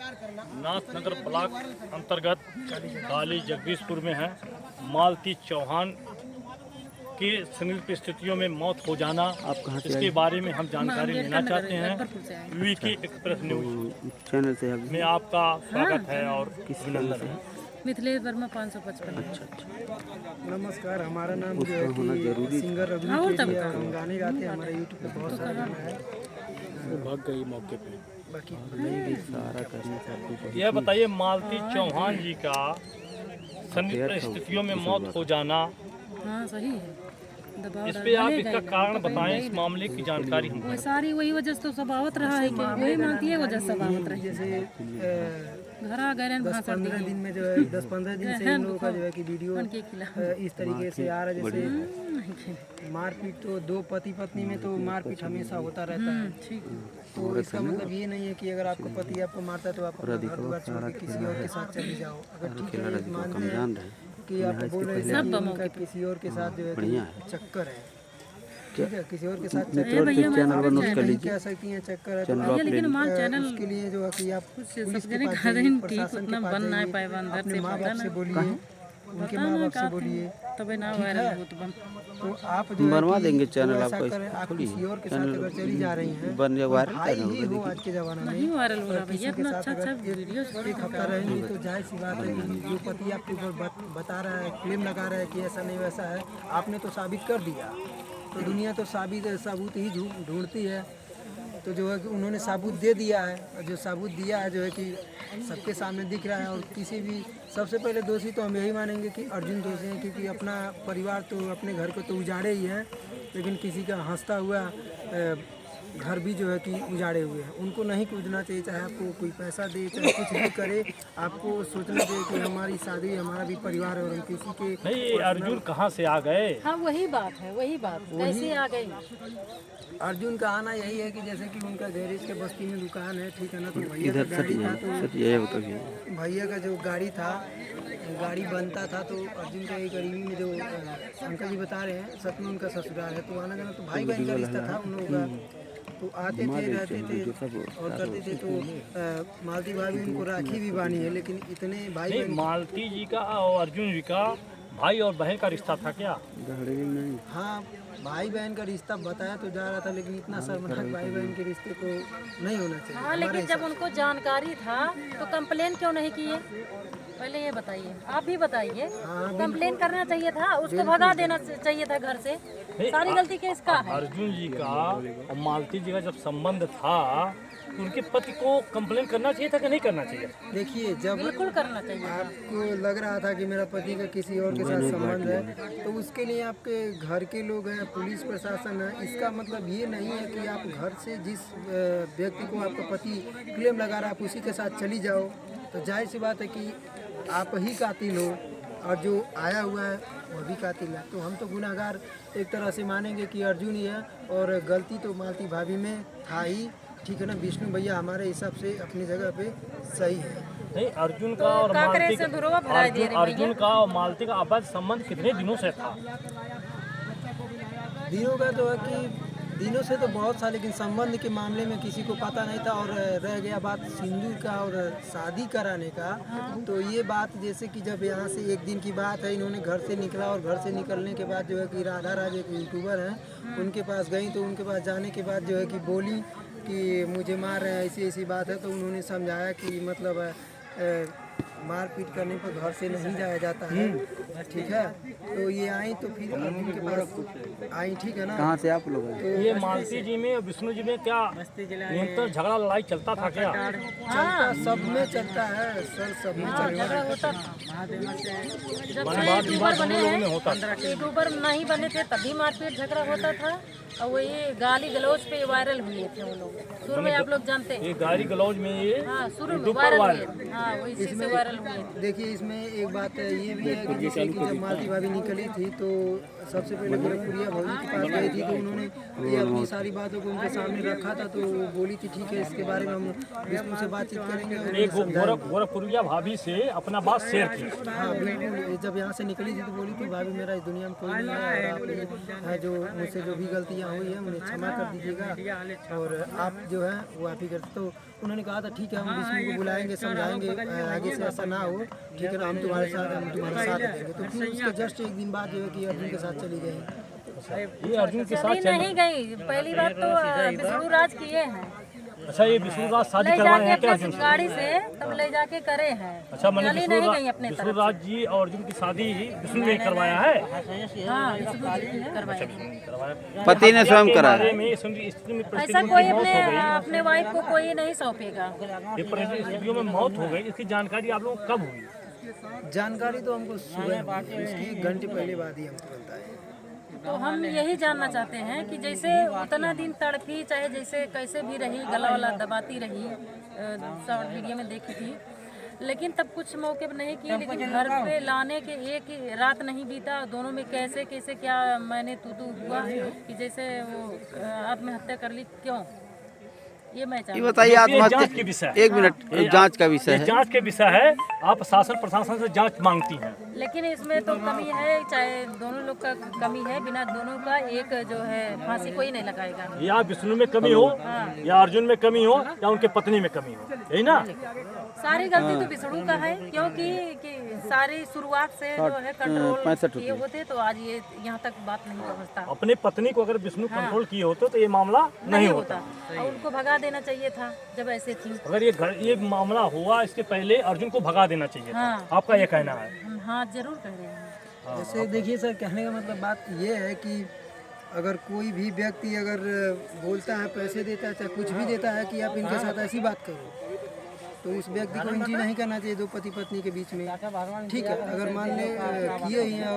Nathnagar block अंतर्गत काली जगदीशपुर में है। मालती चौहान की संदिग्ध स्थितियों में मौत हो जाना, इसके बारे में हम जानकारी लेना चाहते हैं। वीके एक्सप्रेस न्यूज चैनल से में आपका स्वागत है और अभिनंदन है। मिथिलेश वर्मा 555। अच्छा अच्छा। नमस्कार, हमारा नाम जो है कि सिंगर रवि केडिया, हम गाने गाते हैं। हमारे यूट्यूब पे बहुत सारे गाना है। वो भाग गई मौके पे। बाकी सारा करने से यह बताइए, मालती चौहान जी का संदिग्ध स्थितियों में मौत हो जाना, हाँ सही है। दबाव इस पे आप इसका कारण बताएं, इस मामले की जानकारी हम। वो सारी वही वजह से तो सब आवत रहा है कि वही मानती है वजह से सब आवत रही है। जैसे घर आ गए 10-15 दिन में जो है 10-15 दिन से इन लोगों का जो है कि वीडियो उनके खिलाफ इस तरीके से आ रहा है। जैसे मारपीट, तो दो पति पत्नी में तो मारपीट हमेशा होता रहता है। ठीक है। तो इसका मतलब ये नहीं है कि अगर आपको पति आपको मारता है तो आप अपना घर द्वार छोड़ के किसी और के साथ चले जाओ। अगर ठीक है, मानते हैं कि आप बोल रहे थे कि उनका किसी और के साथ जो है कि चक्कर है, ठीक है, किसी और के साथ कह सकती हैं चक्कर है, तो आप लेकिन हमारा चैनल उसके लिए जो है कि आप पुलिस के पास ठीक जाइए, प्रशासन उतना के बन ना पास पाए जाइए, अंदर अपने से माँ बाप से बोलिए, उनके माँ बाप से बोलिए, तबे ना वायरल हो तो बन। तो आप जो बनवा है कि देंगे तो चैनल ऐसा आपको, करें, आप किसी और के साथ अगर चली जा रही हैं, बन जाए वायरल भाई ही हो आज के ज़माने में, नहीं वायरल हो रहा किसी भैया, के इतना साथ अच्छा अगर वीडियो एक हफ्ता रहेंगी तो जाहिर सी बात है कि जो पति आपके ऊपर बता रहा है, क्लेम लगा रहा है कि ऐसा नहीं वैसा है, आपने तो साबित कर दिया। तो दुनिया तो सबूत ही ढूंढती है। तो जो है कि उन्होंने सबूत दे दिया है, और जो सबूत दिया है जो है कि सबके सामने दिख रहा है। और किसी भी सबसे पहले दोषी तो हम यही मानेंगे कि अर्जुन दोषी हैं, क्योंकि अपना परिवार तो अपने घर को तो उजाड़े ही हैं, लेकिन किसी का हंसता हुआ घर भी जो है कि उजाड़े हुए हैं। उनको नहीं कूदना चाहिए, चाहे आपको कोई पैसा दे, चाहे कुछ भी करे, आपको सोचना चाहिए कि हमारी शादी, हमारा भी परिवार है और हम किसी के नहीं, अर्जुन कहाँ से आ गए? हाँ वही बात है, वही बात कैसे आ गई। अर्जुन का आना यही है कि जैसे कि उनका गैरेज के बस्ती में दुकान है, ठीक है ना, तो भैया का गाड़ी था, तो भैया का जो गाड़ी था, गाड़ी बनता था, तो अर्जुन का एक गरीबी में जो अंकल जी बता रहे हैं, सच में उनका ससुराल है, तो आना जाना तो भाई बहन का रिश्ता था उन लोगों का। तो आते थे, रहते थे और करते थे। तो मालती भाभी उनको राखी भी बानी है, लेकिन इतने भाई नहीं, बहन, मालती जी का और अर्जुन जी का भाई और बहन का रिश्ता था क्या? हाँ भाई बहन का रिश्ता बताया तो जा रहा था, लेकिन इतना शर्मनाक भाई बहन के रिश्ते को नहीं होना चाहिए। हाँ लेकिन जब उनको जानकारी था तो कंप्लेन क्यों नहीं किए, पहले ये बताइए, आप भी बताइए। कंप्लेन करना चाहिए था, उसको भगा देना चाहिए था घर से। सारी गलती किसका है? अर्जुन जी का और मालती जी का जब संबंध था तो उनके पति को कंप्लेन करना चाहिए था कि नहीं करना चाहिए? देखिए, जब बिल्कुल करना चाहिए। आपको लग रहा था कि मेरा पति का किसी और के साथ संबंध है, तो उसके लिए आपके घर के लोग हैं, पुलिस प्रशासन है। इसका मतलब ये नहीं है कि आप घर से जिस व्यक्ति को आपका पति क्लेम लगा रहा है आप उसी के साथ चली जाओ। तो जाहिर सी बात है कि आप ही कातिल हो और जो आया हुआ है वो भी कातिल है। तो हम तो गुनाहगार एक तरह से मानेंगे कि अर्जुन ही है, और गलती तो मालती भाभी में था ही, ठीक है ना। विष्णु भैया हमारे हिसाब से अपनी जगह पे सही है। नहीं, अर्जुन का और मालती का, अर्जुन का और मालती का अवैध संबंध कितने दिनों से था? दिनों का तो है कि दिनों से तो बहुत था, लेकिन संबंध के मामले में किसी को पता नहीं था। और रह गया बात सिंदूर का और शादी कराने का, तो ये बात जैसे कि जब यहाँ से एक दिन की बात है, इन्होंने घर से निकला और घर से निकलने के बाद जो है कि राधा राज एक यूट्यूबर हैं, उनके पास गई। तो उनके पास जाने के बाद जो है कि बोली कि मुझे मार रहे हैं, ऐसी ऐसी बात है। तो उन्होंने समझाया कि मतलब मारपीट करने पर घर से नहीं जाया जाता है, ठीक है। तो ये आई, तो फिर अर्जुन के पास आई, ठीक है ना। कहाँ से आप लोग? तो ये मालती जी में और विष्णु जी में क्या निरंतर झगड़ा लड़ाई चलता था क्या? चलता, सब में चलता है सर, सब में झगड़ा होता था। जब से यूट्यूबर बने हैं, यूट्यूबर नहीं बने थे तभी मारपीट झगड़ा होता था। और वो ये गाली गलौज पे वायरल हुए थे वो लोग, शुरू में आप लोग जानते हैं। ये गाली गलौज में ये हाँ शुरू में वायरल हुए, हाँ वो इसी से वायरल हुए थे। देखिए, इसमें एक बात ये भी है कि जैसे कि जब मालती भाभी निकली थी तो सबसे पहले गोरखपुरिया भौजी के पास गई थी तो उन्होंने ये अपनी सारी बातों को उनके सामने रखा था, तो वो बोली थी ठीक है इसके बारे में हम विष्णु से बातचीत करेंगे और एक गोरखपुरिया भाभी से अपना बात शेयर की। हाँ बिल्कुल, जब यहाँ से निकली थी तो बोली थी भाभी मेरा इस दुनिया में कोई नहीं है और आप जो मुझसे जो भी गलतियाँ हुई हैं उन्हें क्षमा कर दीजिएगा और आप जो है वो आप ही करते। तो उन्होंने कहा था ठीक है हम विष्णु को बुलाएंगे, समझाएंगे, आगे से ऐसा ना हो, ठीक है ना, हम तुम्हारे साथ हैं, हम तुम्हारा साथ देंगे। तो फिर उसके जस्ट एक दिन बाद जो है कि अर्जुन के साथ चली गई। ये अर्जुन के साथ चली नहीं गई, पहली बात तो विष्णु राज किए हैं, अच्छा ये विष्णुराज शादी ले करवाए जाके हैं क्या अपने अर्जुन से? गाड़ी से तब ले जाके करे हैं। अच्छा मैंने चली नहीं गई अपने तरफ विष्णुराज जी और अर्जुन की शादी विष्णु ने करवाया है। से। हाँ विष्णु जी ने करवाया। करवाया पति ने स्वयं के कराया। बारे में स्थिति में ऐसा परिस्थितियों कोई में मौत अपने हो गई, अपने वाइफ को कोई नहीं सौंपेगा। ये परिस्थितियों में मौत हो गई, इसकी जानकारी आप लोगों को कब हुई? जानकारी तो हमको सुबह उसकी 1 घंटे पहले बाद ही हमको मिलता है। तो हम यही जानना चाहते हैं कि जैसे उतना दिन तड़पी, चाहे जैसे कैसे भी रही, गला वाला दबाती रही, शॉर्ट वीडियो में देखी थी, लेकिन तब कुछ मौके पर नहीं किए, लेकिन घर पे लाने के एक ही रात नहीं बीता, दोनों में कैसे कैसे क्या मैंने तू हुआ कि जैसे वो आत्महत्या कर ली। क्यों ये मैं ये चाहती बताइए जांच के आत्महत्या विषय है। एक मिनट जांच का विषय ये है। जांच के विषय है, आप शासन प्रशासन से जांच मांगती हैं। लेकिन इसमें तो कमी है, चाहे दोनों लोग का कमी है, बिना दोनों का एक जो है फांसी कोई नहीं लगाएगा। या विष्णु में कमी हो या अर्जुन में कमी हो या उनके पत्नी में कमी हो, यही ना? सारी गलती तो विष्णु का है, क्योंकि कि सारी शुरुआत से जो है कंट्रोल 65 किए होते तो आज ये यहाँ तक बात नहीं पहुँचता। अपने पत्नी को अगर विष्णु कंट्रोल किए होते तो ये मामला नहीं होता। और उनको भगा देना चाहिए था जब ऐसे थी। अगर ये मामला हुआ इसके पहले अर्जुन को भगा देना चाहिए था। हाँ। आपका ये कहना है? हम हाँ जरूर कह रहे हैं। जैसे देखिए सर, कहने का मतलब बात ये है कि अगर कोई भी व्यक्ति अगर बोलता है, पैसे देता है, चाहे कुछ भी देता है कि आप इनके साथ ऐसी बात करो, तो उस व्यक्ति को एंट्री नहीं करना चाहिए दो पति पत्नी के बीच में। ठीक है, अगर मान ले किए ही हैं